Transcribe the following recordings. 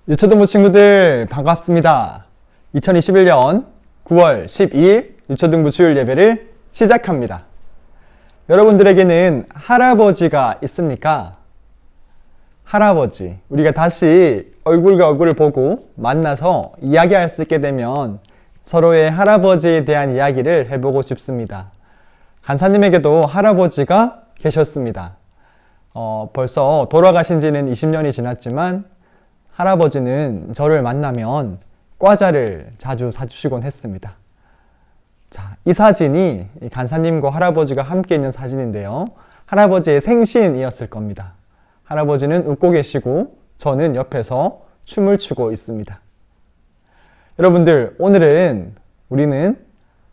유초등부 친구들 반갑습니다. 2021년 9월 12일 유초등부 주일 예배를 시작합니다. 여러분들에게는 할아버지가 있습니까? 할아버지, 우리가 다시 얼굴과 얼굴을 보고 만나서 이야기할 수 있게 되면 서로의 할아버지에 대한 이야기를 해보고 싶습니다. 간사님에게도 할아버지가 계셨습니다. 벌써 돌아가신 지는 20년이 지났지만 할아버지는 저를 만나면 과자를 자주 사주시곤 했습니다. 자, 이 사진이 간사님과 할아버지가 함께 있는 사진인데요. 할아버지의 생신이었을 겁니다. 할아버지는 웃고 계시고 저는 옆에서 춤을 추고 있습니다. 여러분들, 오늘은 우리는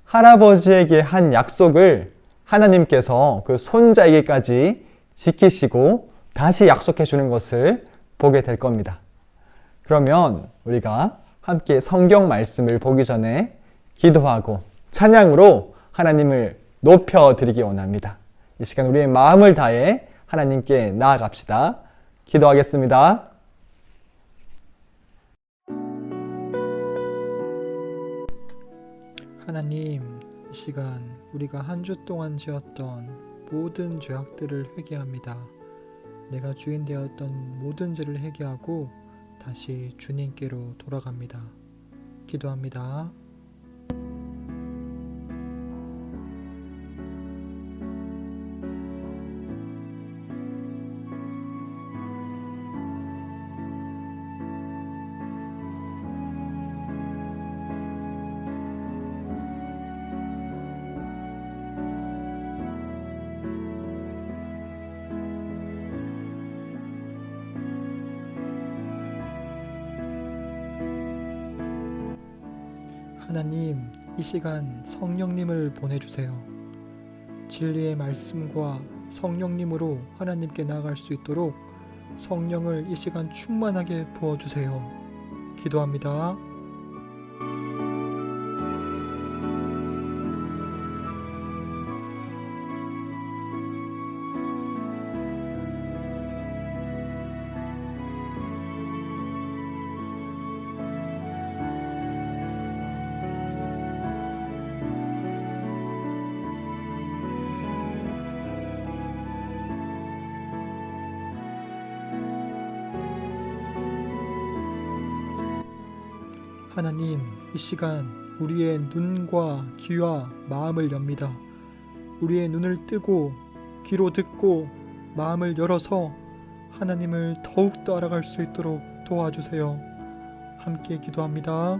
할아버지에게 한 약속을 하나님께서 그 손자에게까지 지키시고 다시 약속해 주는 것을 보게 될 겁니다. 그러면 우리가 함께 성경 말씀을 보기 전에 기도하고 찬양으로 하나님을 높여드리기 원합니다. 이 시간 우리의 마음을 다해 하나님께 나아갑시다. 기도하겠습니다. 하나님, 이 시간 우리가 한 주 동안 지었던 모든 죄악들을 회개합니다. 내가 주인 되었던 모든 죄를 회개하고 다시 주님께로 돌아갑니다. 기도합니다. 하나님, 이 시간 성령님을 보내주세요. 진리의 말씀과 성령님으로 하나님께 나아갈 수 있도록 성령을 이 시간 충만하게 부어주세요. 기도합니다. 하나님, 이 시간 우리의 눈과 귀와 마음을 엽니다. 우리의 눈을 뜨고 귀로 듣고 마음을 열어서 하나님을 더욱더 알아갈 수 있도록 도와주세요. 함께 기도합니다.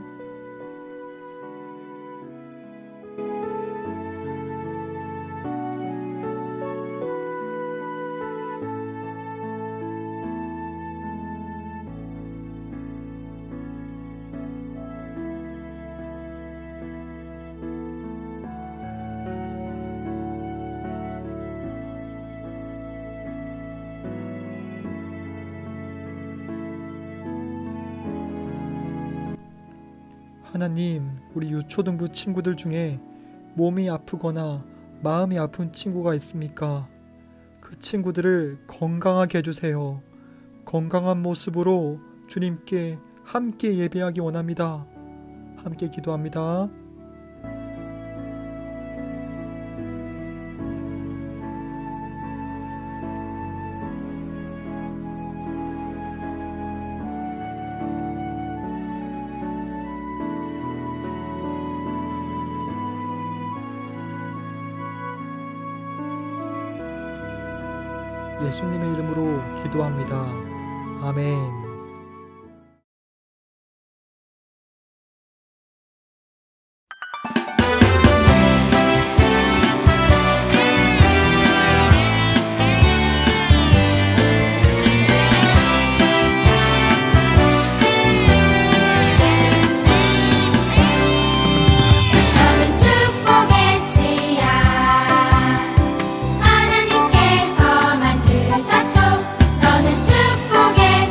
하나님, 우리 유초등부 친구들 중에 몸이 아프거나 마음이 아픈 친구가 있습니까? 그 친구들을 건강하게 해주세요. 건강한 모습으로 주님께 함께 예배하기 원합니다. 함께 기도합니다. 예수님의 이름으로 기도합니다. 아멘. 하나님께서 만드셨죠. 너는 축복의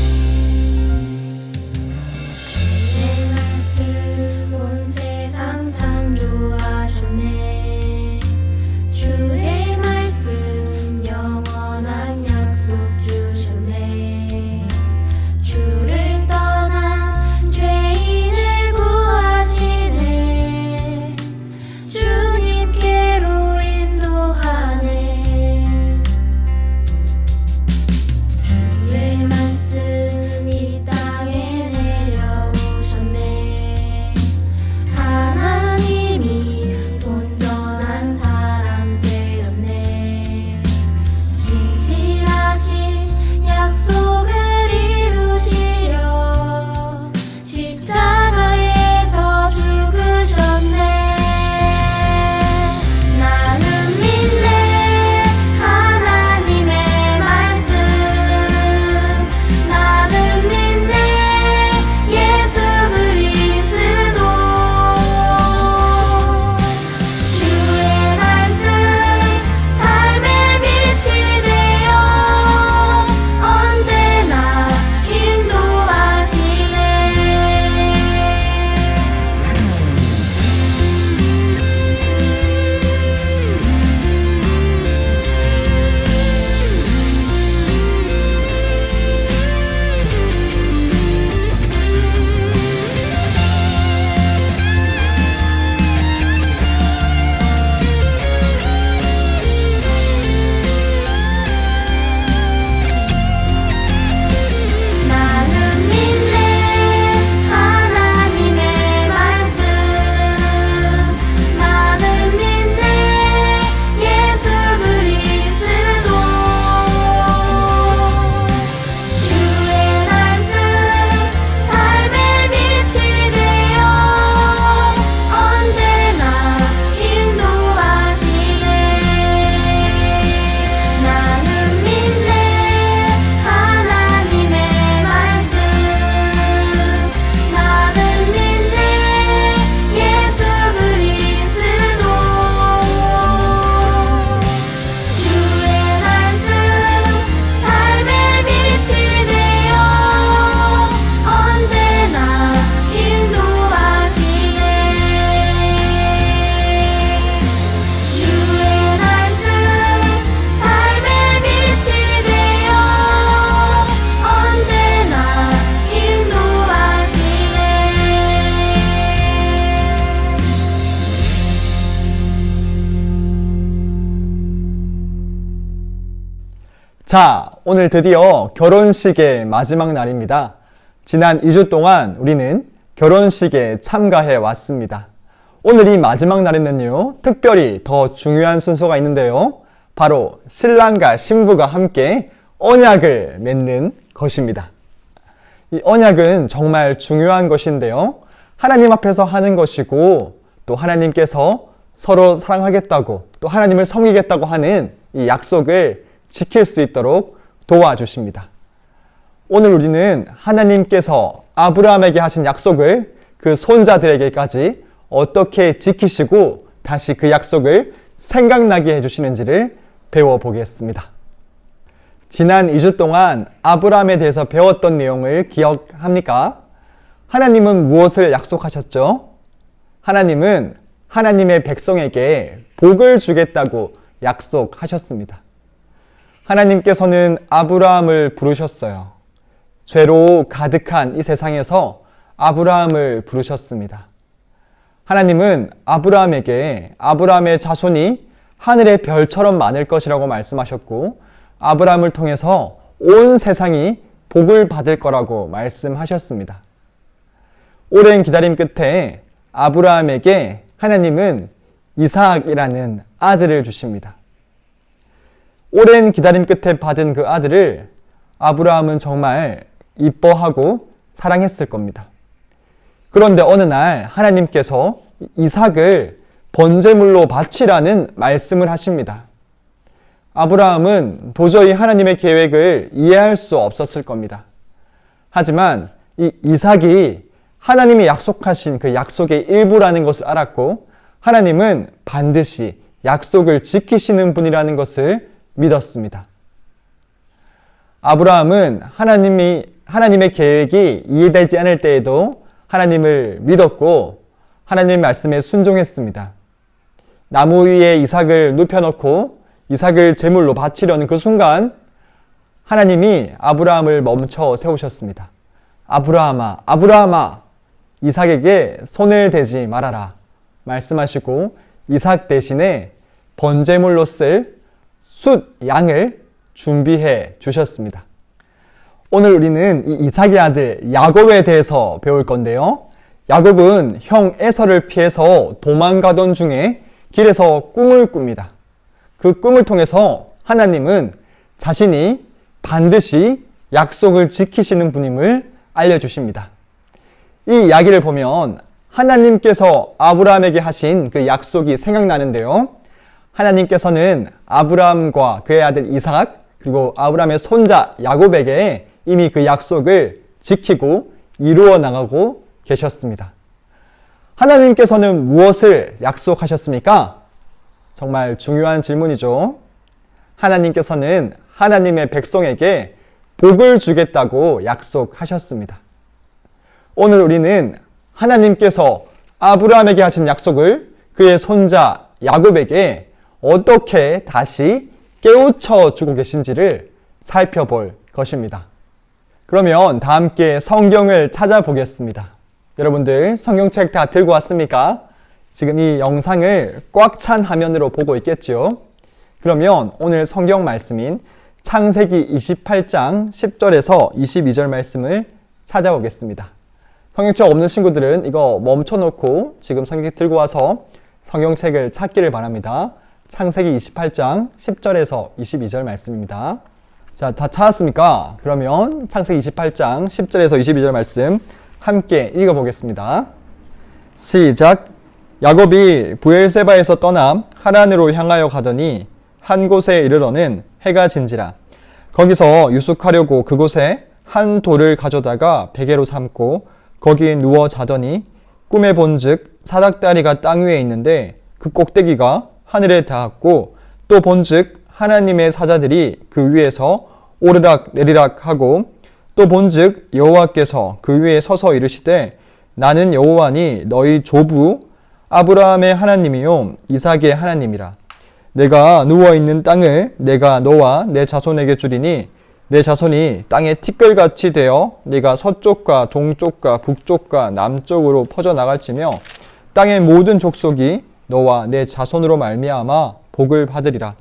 자, 오늘 드디어 결혼식의 마지막 날입니다. 지난 2주 동안 우리는 결혼식에 참가해 왔습니다. 오늘 이 마지막 날에는요, 특별히 더 중요한 순서가 있는데요. 바로 신랑과 신부가 함께 언약을 맺는 것입니다. 이 언약은 정말 중요한 것인데요. 하나님 앞에서 하는 것이고 또 하나님께서 서로 사랑하겠다고 또 하나님을 섬기겠다고 하는 이 약속을 지킬 수 있도록 도와주십니다. 오늘 우리는 하나님께서 아브라함에게 하신 약속을 그 손자들에게까지 어떻게 지키시고 다시 그 약속을 생각나게 해주시는지를 배워보겠습니다. 지난 2주 동안 아브라함에 대해서 배웠던 내용을 기억합니까? 하나님은 무엇을 약속하셨죠? 하나님은 하나님의 백성에게 복을 주겠다고 약속하셨습니다. 하나님께서는 아브라함을 부르셨어요. 죄로 가득한 이 세상에서 아브라함을 부르셨습니다. 하나님은 아브라함에게 아브라함의 자손이 하늘의 별처럼 많을 것이라고 말씀하셨고 아브라함을 통해서 온 세상이 복을 받을 거라고 말씀하셨습니다. 오랜 기다림 끝에 아브라함에게 하나님은 이삭이라는 아들을 주십니다. 오랜 기다림 끝에 받은 그 아들을 아브라함은 정말 이뻐하고 사랑했을 겁니다. 그런데 어느 날 하나님께서 이삭을 번제물로 바치라는 말씀을 하십니다. 아브라함은 도저히 하나님의 계획을 이해할 수 없었을 겁니다. 하지만 이 이삭이 하나님이 약속하신 그 약속의 일부라는 것을 알았고 하나님은 반드시 약속을 지키시는 분이라는 것을 믿었습니다. 아브라함은 하나님의 계획이 이해되지 않을 때에도 하나님을 믿었고 하나님의 말씀에 순종했습니다. 나무 위에 이삭을 눕혀놓고 이삭을 제물로 바치려는 그 순간 하나님이 아브라함을 멈춰 세우셨습니다. 아브라함아, 아브라함아, 이삭에게 손을 대지 말아라 말씀하시고 이삭 대신에 번제물로 쓸 숫 양을 준비해 주셨습니다. 오늘 우리는 이 이삭의 아들 야곱에 대해서 배울 건데요. 야곱은 형 에서를 피해서 도망가던 중에 길에서 꿈을 꿉니다. 그 꿈을 통해서 하나님은 자신이 반드시 약속을 지키시는 분임을 알려주십니다. 이 이야기를 보면 하나님께서 아브라함에게 하신 그 약속이 생각나는데요. 하나님께서는 아브라함과 그의 아들 이삭 그리고 아브라함의 손자 야곱에게 이미 그 약속을 지키고 이루어 나가고 계셨습니다. 하나님께서는 무엇을 약속하셨습니까? 정말 중요한 질문이죠. 하나님께서는 하나님의 백성에게 복을 주겠다고 약속하셨습니다. 오늘 우리는 하나님께서 아브라함에게 하신 약속을 그의 손자 야곱에게 어떻게 다시 깨우쳐 주고 계신지를 살펴볼 것입니다. 그러면 다 함께 성경을 찾아보겠습니다. 여러분들 성경책 다 들고 왔습니까? 지금 이 영상을 꽉 찬 화면으로 보고 있겠죠? 그러면 오늘 성경 말씀인 창세기 28장 10절에서 22절 말씀을 찾아보겠습니다. 성경책 없는 친구들은 이거 멈춰놓고 지금 성경책 들고 와서 성경책을 찾기를 바랍니다. 창세기 28장 10절에서 22절 말씀입니다. 자, 다 찾았습니까? 그러면 창세기 28장 10절에서 22절 말씀 함께 읽어보겠습니다. 시작! 야곱이 브엘세바에서 떠나 하란으로 향하여 가더니 한 곳에 이르러는 해가 진지라. 거기서 유숙하려고 그곳에 한 돌을 가져다가 베개로 삼고 거기에 누워 자더니 꿈에 본즉 사닥다리가 땅 위에 있는데 그 꼭대기가 하늘에 닿았고 또 본즉 하나님의 사자들이 그 위에서 오르락 내리락 하고 또 본즉 여호와께서 그 위에 서서 이르시되 나는 여호와니 너희 조부 아브라함의 하나님이요 이삭의 하나님이라. 내가 누워있는 땅을 내가 너와 내 자손에게 주리니 내 자손이 땅에 티끌같이 되어 네가 서쪽과 동쪽과 북쪽과 남쪽으로 퍼져나갈지며 땅의 모든 족속이 너와 내 자손으로 말미암아 복을 받으리라.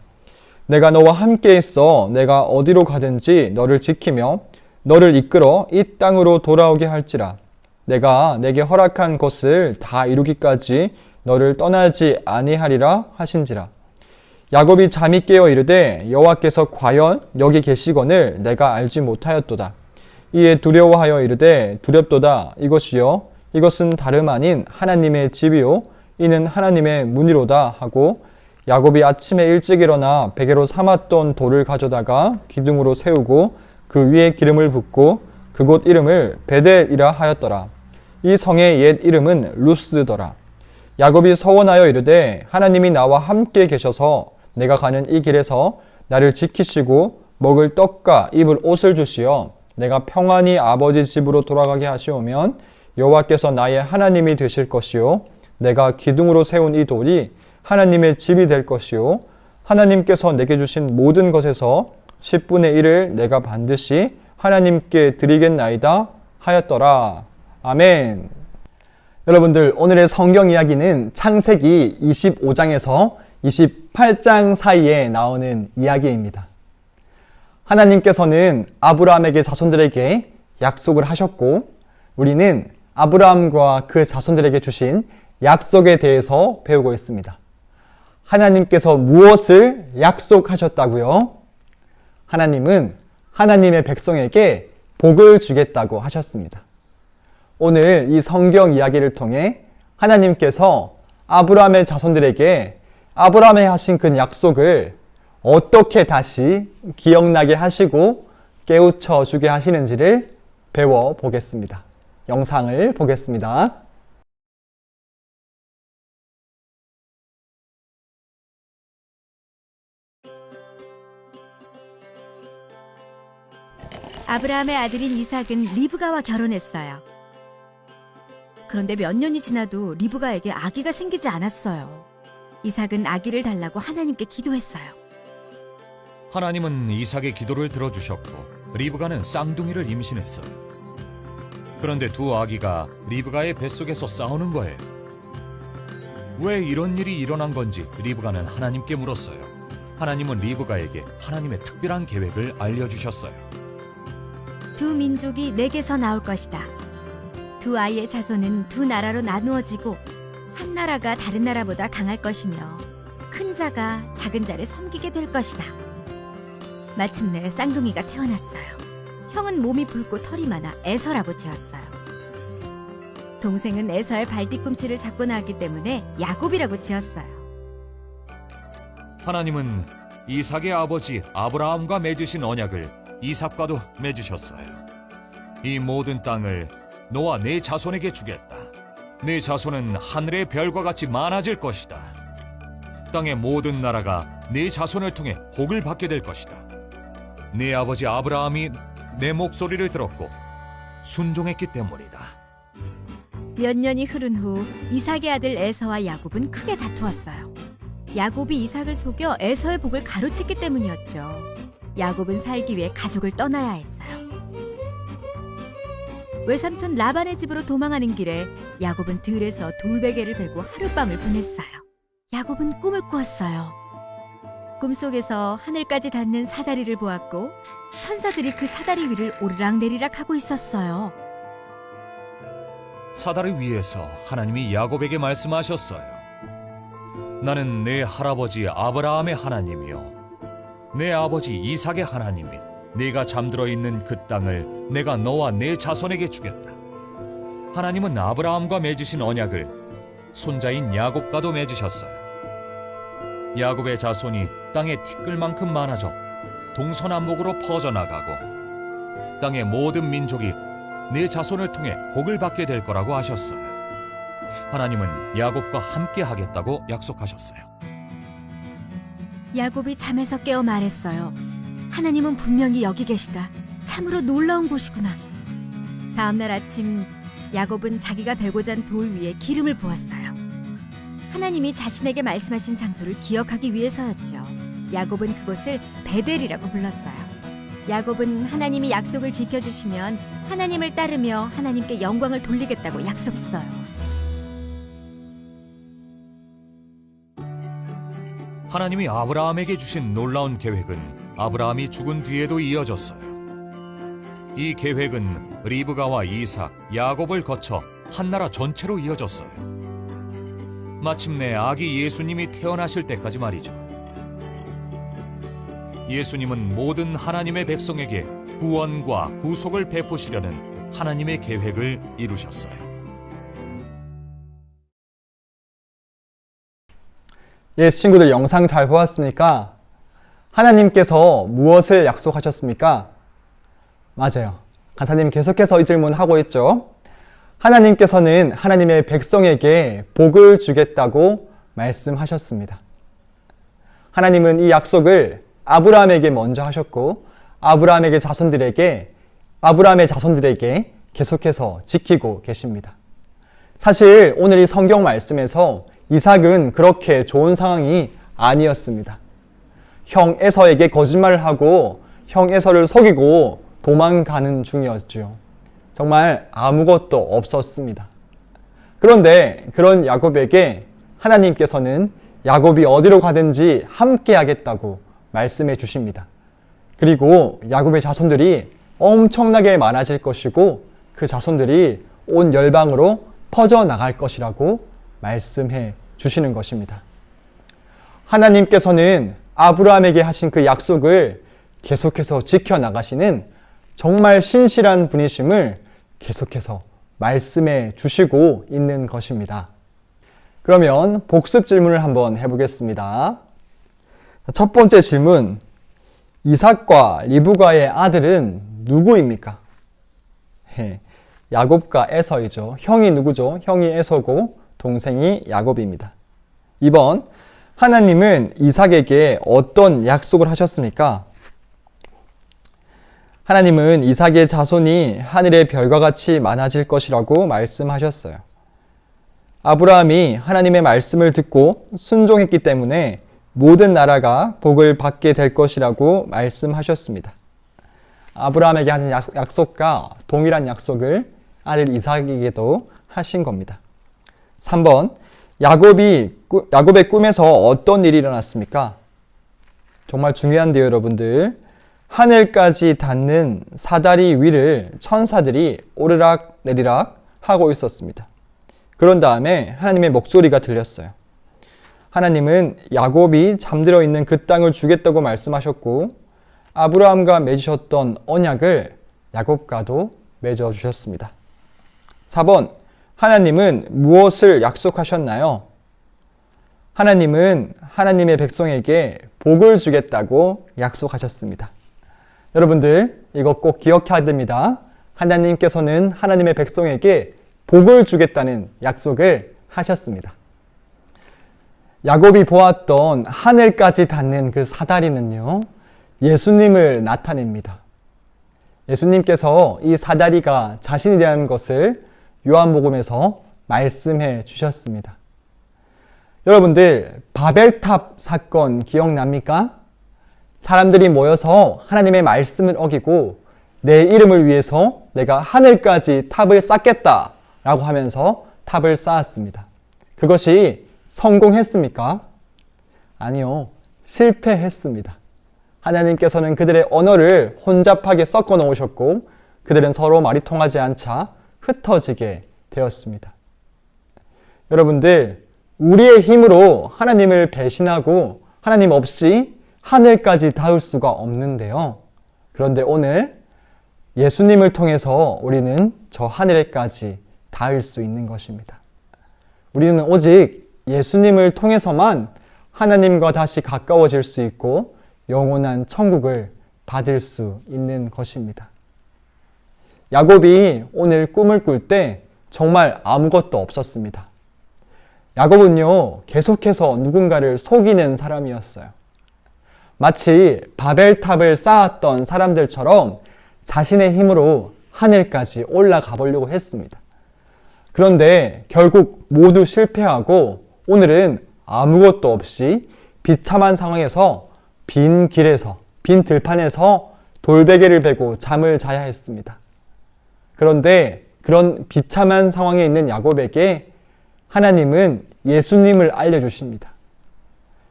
내가 너와 함께 있어 내가 어디로 가든지 너를 지키며 너를 이끌어 이 땅으로 돌아오게 할지라. 내가 내게 허락한 것을 다 이루기까지 너를 떠나지 아니하리라 하신지라. 야곱이 잠이 깨어 이르되 여호와께서 과연 여기 계시거늘 내가 알지 못하였도다. 이에 두려워하여 이르되 두렵도다. 이것이요 이것은 다름 아닌 하나님의 집이요 이는 하나님의 문이로다 하고 야곱이 아침에 일찍 일어나 베개로 삼았던 돌을 가져다가 기둥으로 세우고 그 위에 기름을 붓고 그곳 이름을 베델이라 하였더라. 이 성의 옛 이름은 루스더라. 야곱이 서원하여 이르되 하나님이 나와 함께 계셔서 내가 가는 이 길에서 나를 지키시고 먹을 떡과 입을 옷을 주시어 내가 평안히 아버지 집으로 돌아가게 하시오면 여호와께서 나의 하나님이 되실 것이요 내가 기둥으로 세운 이 돌이 하나님의 집이 될 것이요 하나님께서 내게 주신 모든 것에서 10분의 1을 내가 반드시 하나님께 드리겠나이다 하였더라. 아멘. 여러분들, 오늘의 성경 이야기는 창세기 25장에서 28장 사이에 나오는 이야기입니다. 하나님께서는 아브라함에게 자손들에게 약속을 하셨고 우리는 아브라함과 그 자손들에게 주신 약속에 대해서 배우고 있습니다. 하나님께서 무엇을 약속하셨다고요? 하나님은 하나님의 백성에게 복을 주겠다고 하셨습니다. 오늘 이 성경 이야기를 통해 하나님께서 아브라함의 자손들에게 아브라함에 하신 그 약속을 어떻게 다시 기억나게 하시고 깨우쳐 주게 하시는지를 배워 보겠습니다. 영상을 보겠습니다. 아브라함의 아들인 이삭은 리브가와 결혼했어요. 그런데 몇 년이 지나도 리브가에게 아기가 생기지 않았어요. 이삭은 아기를 달라고 하나님께 기도했어요. 하나님은 이삭의 기도를 들어주셨고 리브가는 쌍둥이를 임신했어요. 그런데 두 아기가 리브가의 뱃속에서 싸우는 거예요. 왜 이런 일이 일어난 건지 리브가는 하나님께 물었어요. 하나님은 리브가에게 하나님의 특별한 계획을 알려주셨어요. 두 민족이 내게서 나올 것이다. 두 아이의 자손은 두 나라로 나누어지고 한 나라가 다른 나라보다 강할 것이며 큰 자가 작은 자를 섬기게 될 것이다. 마침내 쌍둥이가 태어났어요. 형은 몸이 붉고 털이 많아 에서라고 지었어요. 동생은 에서의 발뒤꿈치를 잡고 나왔기 때문에 야곱이라고 지었어요. 하나님은 이삭의 아버지 아브라함과 맺으신 언약을 이삭과도 맺으셨어요. 이 모든 땅을 너와 네 자손에게 주겠다. 네 자손은 하늘의 별과 같이 많아질 것이다. 땅의 모든 나라가 네 자손을 통해 복을 받게 될 것이다. 네 아버지 아브라함이 내 목소리를 들었고 순종했기 때문이다. 몇 년이 흐른 후 이삭의 아들 에서와 야곱은 크게 다투었어요. 야곱이 이삭을 속여 에서의 복을 가로챘기 때문이었죠. 야곱은 살기 위해 가족을 떠나야 했어요. 외삼촌 라반의 집으로 도망하는 길에 야곱은 들에서 돌베개를 베고 하룻밤을 보냈어요. 야곱은 꿈을 꾸었어요. 꿈속에서 하늘까지 닿는 사다리를 보았고 천사들이 그 사다리 위를 오르락내리락 하고 있었어요. 사다리 위에서 하나님이 야곱에게 말씀하셨어요. 나는 내 할아버지 아브라함의 하나님이요 내 아버지 이삭의 하나님이다. 네가 잠들어 있는 그 땅을 내가 너와 네 자손에게 주겠다. 하나님은 아브라함과 맺으신 언약을 손자인 야곱과도 맺으셨어요. 야곱의 자손이 땅의 티끌만큼 많아져 동서남북으로 퍼져나가고 땅의 모든 민족이 네 자손을 통해 복을 받게 될 거라고 하셨어요. 하나님은 야곱과 함께 하겠다고 약속하셨어요. 야곱이 잠에서 깨어 말했어요. 하나님은 분명히 여기 계시다. 참으로 놀라운 곳이구나. 다음날 아침 야곱은 자기가 베고 잔 돌 위에 기름을 부었어요. 하나님이 자신에게 말씀하신 장소를 기억하기 위해서였죠. 야곱은 그곳을 베델이라고 불렀어요. 야곱은 하나님이 약속을 지켜주시면 하나님을 따르며 하나님께 영광을 돌리겠다고 약속했어요. 하나님이 아브라함에게 주신 놀라운 계획은 아브라함이 죽은 뒤에도 이어졌어요. 이 계획은 리브가와 이삭, 야곱을 거쳐 한 나라 전체로 이어졌어요. 마침내 아기 예수님이 태어나실 때까지 말이죠. 예수님은 모든 하나님의 백성에게 구원과 구속을 베푸시려는 하나님의 계획을 이루셨어요. 예, 친구들 영상 잘 보았습니까? 하나님께서 무엇을 약속하셨습니까? 맞아요. 간사님 계속해서 이 질문 하고 있죠. 하나님께서는 하나님의 백성에게 복을 주겠다고 말씀하셨습니다. 하나님은 이 약속을 아브라함에게 먼저 하셨고 아브라함의 자손들에게 계속해서 지키고 계십니다. 사실 오늘 이 성경 말씀에서 이삭은 그렇게 좋은 상황이 아니었습니다. 형 에서에게 거짓말을 하고 형 에서를 속이고 도망가는 중이었죠. 정말 아무것도 없었습니다. 그런데 그런 야곱에게 하나님께서는 야곱이 어디로 가든지 함께 하겠다고 말씀해 주십니다. 그리고 야곱의 자손들이 엄청나게 많아질 것이고 그 자손들이 온 열방으로 퍼져나갈 것이라고 말씀해 주시는 것입니다. 하나님께서는 아브라함에게 하신 그 약속을 계속해서 지켜나가시는 정말 신실한 분이심을 계속해서 말씀해 주시고 있는 것입니다. 그러면 복습 질문을 한번 해보겠습니다. 첫 번째 질문, 이삭과 리브가의 아들은 누구입니까? 야곱과 에서이죠. 형이 누구죠? 형이 에서고 동생이 야곱입니다. 2번, 하나님은 이삭에게 어떤 약속을 하셨습니까? 하나님은 이삭의 자손이 하늘의 별과 같이 많아질 것이라고 말씀하셨어요. 아브라함이 하나님의 말씀을 듣고 순종했기 때문에 모든 나라가 복을 받게 될 것이라고 말씀하셨습니다. 아브라함에게 하신 약속과 동일한 약속을 아들 이삭에게도 하신 겁니다. 3번, 야곱의 꿈에서 어떤 일이 일어났습니까? 정말 중요한데요, 여러분들. 하늘까지 닿는 사다리 위를 천사들이 오르락 내리락 하고 있었습니다. 그런 다음에 하나님의 목소리가 들렸어요. 하나님은 야곱이 잠들어 있는 그 땅을 주겠다고 말씀하셨고 아브라함과 맺으셨던 언약을 야곱과도 맺어주셨습니다. 4번, 하나님은 무엇을 약속하셨나요? 하나님은 하나님의 백성에게 복을 주겠다고 약속하셨습니다. 여러분들 이거 꼭 기억해야 됩니다. 하나님께서는 하나님의 백성에게 복을 주겠다는 약속을 하셨습니다. 야곱이 보았던 하늘까지 닿는 그 사다리는요, 예수님을 나타냅니다. 예수님께서 이 사다리가 자신이라는 것을 요한복음에서 말씀해 주셨습니다. 여러분들, 바벨탑 사건 기억납니까? 사람들이 모여서 하나님의 말씀을 어기고 내 이름을 위해서 내가 하늘까지 탑을 쌓겠다 라고 하면서 탑을 쌓았습니다. 그것이 성공했습니까? 아니요, 실패했습니다. 하나님께서는 그들의 언어를 혼잡하게 섞어 놓으셨고 그들은 서로 말이 통하지 않자 흩어지게 되었습니다. 여러분들, 우리의 힘으로 하나님을 배신하고 하나님 없이 하늘까지 닿을 수가 없는데요. 그런데 오늘 예수님을 통해서 우리는 저 하늘에까지 닿을 수 있는 것입니다. 우리는 오직 예수님을 통해서만 하나님과 다시 가까워질 수 있고 영원한 천국을 받을 수 있는 것입니다. 야곱이 오늘 꿈을 꿀 때 정말 아무것도 없었습니다. 야곱은요, 계속해서 누군가를 속이는 사람이었어요. 마치 바벨탑을 쌓았던 사람들처럼 자신의 힘으로 하늘까지 올라가 보려고 했습니다. 그런데 결국 모두 실패하고 오늘은 아무것도 없이 비참한 상황에서 빈 길에서, 빈 들판에서 돌베개를 베고 잠을 자야 했습니다. 그런데 그런 비참한 상황에 있는 야곱에게 하나님은 예수님을 알려주십니다.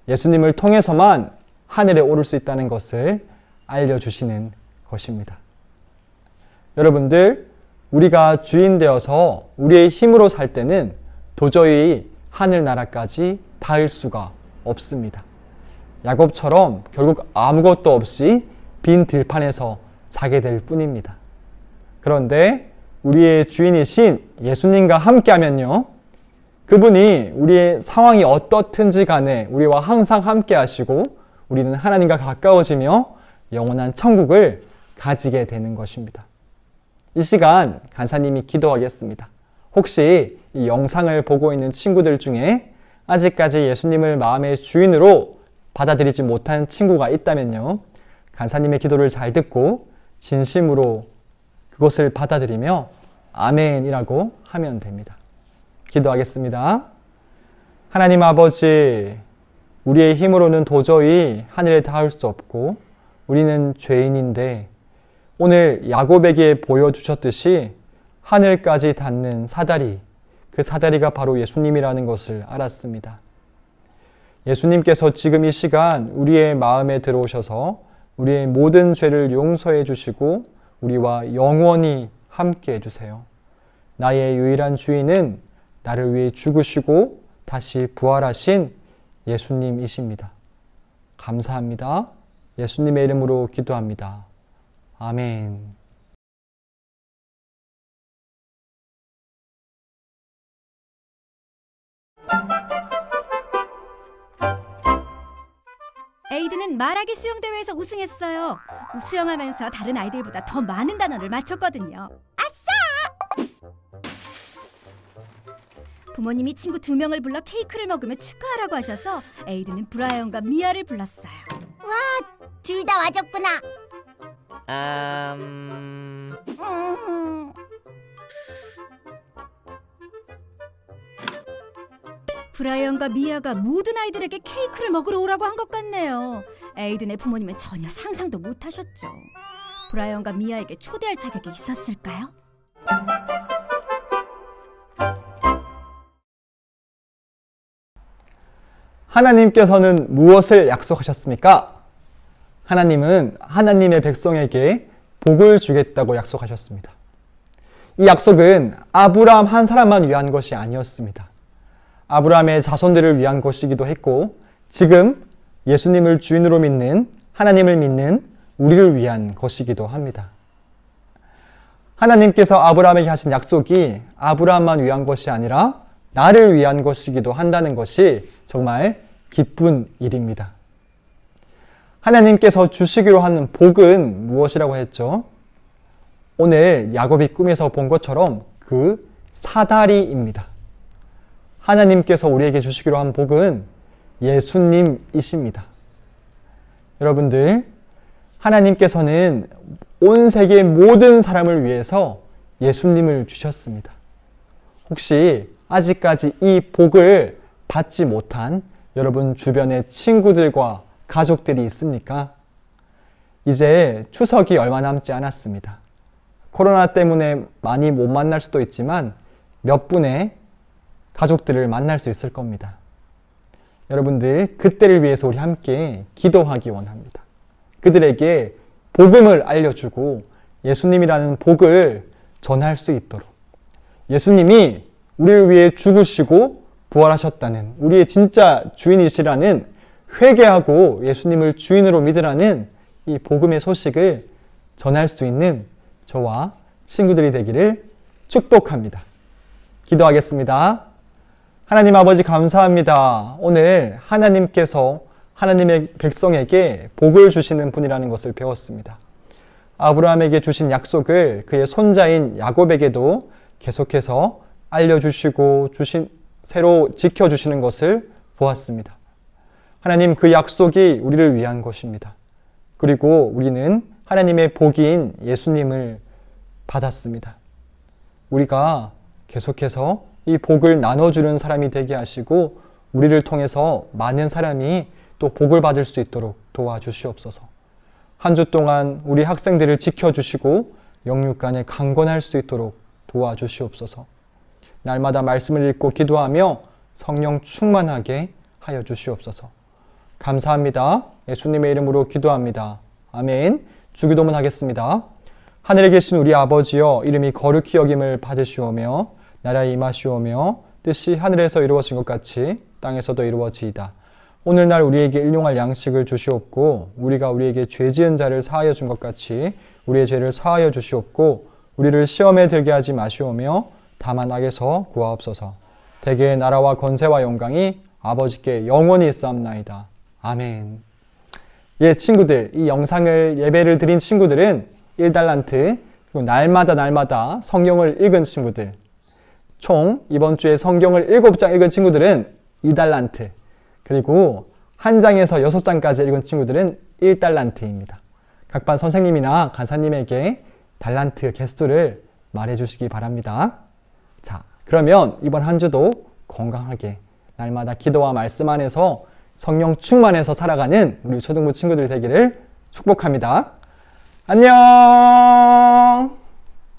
예수님을 통해서만 하늘에 오를 수 있다는 것을 알려주시는 것입니다. 여러분들, 우리가 주인 되어서 우리의 힘으로 살 때는 도저히 하늘나라까지 닿을 수가 없습니다. 야곱처럼 결국 아무것도 없이 빈 들판에서 자게 될 뿐입니다. 그런데 우리의 주인이신 예수님과 함께하면요, 그분이 우리의 상황이 어떻든지 간에 우리와 항상 함께 하시고 우리는 하나님과 가까워지며 영원한 천국을 가지게 되는 것입니다. 이 시간 간사님이 기도하겠습니다. 혹시 이 영상을 보고 있는 친구들 중에 아직까지 예수님을 마음의 주인으로 받아들이지 못한 친구가 있다면요, 간사님의 기도를 잘 듣고 진심으로 그것을 받아들이며 아멘이라고 하면 됩니다. 기도하겠습니다. 하나님 아버지, 우리의 힘으로는 도저히 하늘에 닿을 수 없고 우리는 죄인인데 오늘 야곱에게 보여주셨듯이 하늘까지 닿는 사다리, 그 사다리가 바로 예수님이라는 것을 알았습니다. 예수님께서 지금 이 시간 우리의 마음에 들어오셔서 우리의 모든 죄를 용서해 주시고 우리와 영원히 함께 해주세요. 나의 유일한 주인은 나를 위해 죽으시고 다시 부활하신 예수님이십니다. 감사합니다. 예수님의 이름으로 기도합니다. 아멘. 에이드는 말하기 수영대회에서 우승했어요. 수영하면서 다른 아이들보다 더 많은 단어를 맞췄거든요. 부모님이 친구 2명을 불러 케이크를 먹으며 축하하라고 하셔서 에이드는 브라이언과 미아를 불렀어요. 둘 다 와줬구나. 브라이언과 미아가 모든 아이들에게 케이크를 먹으러 오라고 한 것 같네요. 에이든의 부모님은 전혀 상상도 못하셨죠. 브라이언과 미아에게 초대할 자격이 있었을까요? 하나님께서는 무엇을 약속하셨습니까? 하나님은 하나님의 백성에게 복을 주겠다고 약속하셨습니다. 이 약속은 아브라함 한 사람만 위한 것이 아니었습니다. 아브라함의 자손들을 위한 것이기도 했고 지금 예수님을 주인으로 믿는, 하나님을 믿는 우리를 위한 것이기도 합니다. 하나님께서 아브라함에게 하신 약속이 아브라함만 위한 것이 아니라 나를 위한 것이기도 한다는 것이 정말 기쁜 일입니다. 하나님께서 주시기로 하는 복은 무엇이라고 했죠? 오늘 야곱이 꿈에서 본 것처럼 그 사다리입니다. 하나님께서 우리에게 주시기로 한 복은 예수님이십니다. 여러분들, 하나님께서는 온 세계 모든 사람을 위해서 예수님을 주셨습니다. 혹시 아직까지 이 복을 받지 못한 여러분 주변의 친구들과 가족들이 있습니까? 이제 추석이 얼마 남지 않았습니다. 코로나 때문에 많이 못 만날 수도 있지만 몇 분의 가족들을 만날 수 있을 겁니다. 여러분들, 그때를 위해서 우리 함께 기도하기 원합니다. 그들에게 복음을 알려주고 예수님이라는 복을 전할 수 있도록, 예수님이 우리를 위해 죽으시고 부활하셨다는, 우리의 진짜 주인이시라는, 회개하고 예수님을 주인으로 믿으라는 이 복음의 소식을 전할 수 있는 저와 친구들이 되기를 축복합니다. 기도하겠습니다. 하나님 아버지, 감사합니다. 오늘 하나님께서 하나님의 백성에게 복을 주시는 분이라는 것을 배웠습니다. 아브라함에게 주신 약속을 그의 손자인 야곱에게도 계속해서 알려주시고 새로 지켜주시는 것을 보았습니다. 하나님, 그 약속이 우리를 위한 것입니다. 그리고 우리는 하나님의 복인 예수님을 받았습니다. 우리가 계속해서 이 복을 나눠주는 사람이 되게 하시고 우리를 통해서 많은 사람이 또 복을 받을 수 있도록 도와주시옵소서. 한 주 동안 우리 학생들을 지켜주시고 영육간에 강건할 수 있도록 도와주시옵소서. 날마다 말씀을 읽고 기도하며 성령 충만하게 하여 주시옵소서. 감사합니다. 예수님의 이름으로 기도합니다. 아멘. 주기도문 하겠습니다. 하늘에 계신 우리 아버지여, 이름이 거룩히 여김을 받으시오며 나라에 임하시오며 뜻이 하늘에서 이루어진 것 같이 땅에서도 이루어지이다. 오늘날 우리에게 일용할 양식을 주시옵고 우리가 우리에게 죄 지은 자를 사하여 준 것 같이 우리의 죄를 사하여 주시옵고 우리를 시험에 들게 하지 마시오며 다만 악에서 구하옵소서. 대개의 나라와 권세와 영광이 아버지께 영원히 있사옵나이다. 아멘. 예, 친구들, 이 영상을 예배를 드린 친구들은 1달란트, 그리고 날마다 성경을 읽은 친구들, 총 이번 주에 성경을 7장 읽은 친구들은 2달란트, 그리고 한 장에서 6장까지 읽은 친구들은 1달란트입니다. 각 반 선생님이나 간사님에게 달란트 개수를 말해주시기 바랍니다. 자, 그러면 이번 한 주도 건강하게 날마다 기도와 말씀 안에서 성령 충만해서 살아가는 우리 초등부 친구들 되기를 축복합니다. 안녕!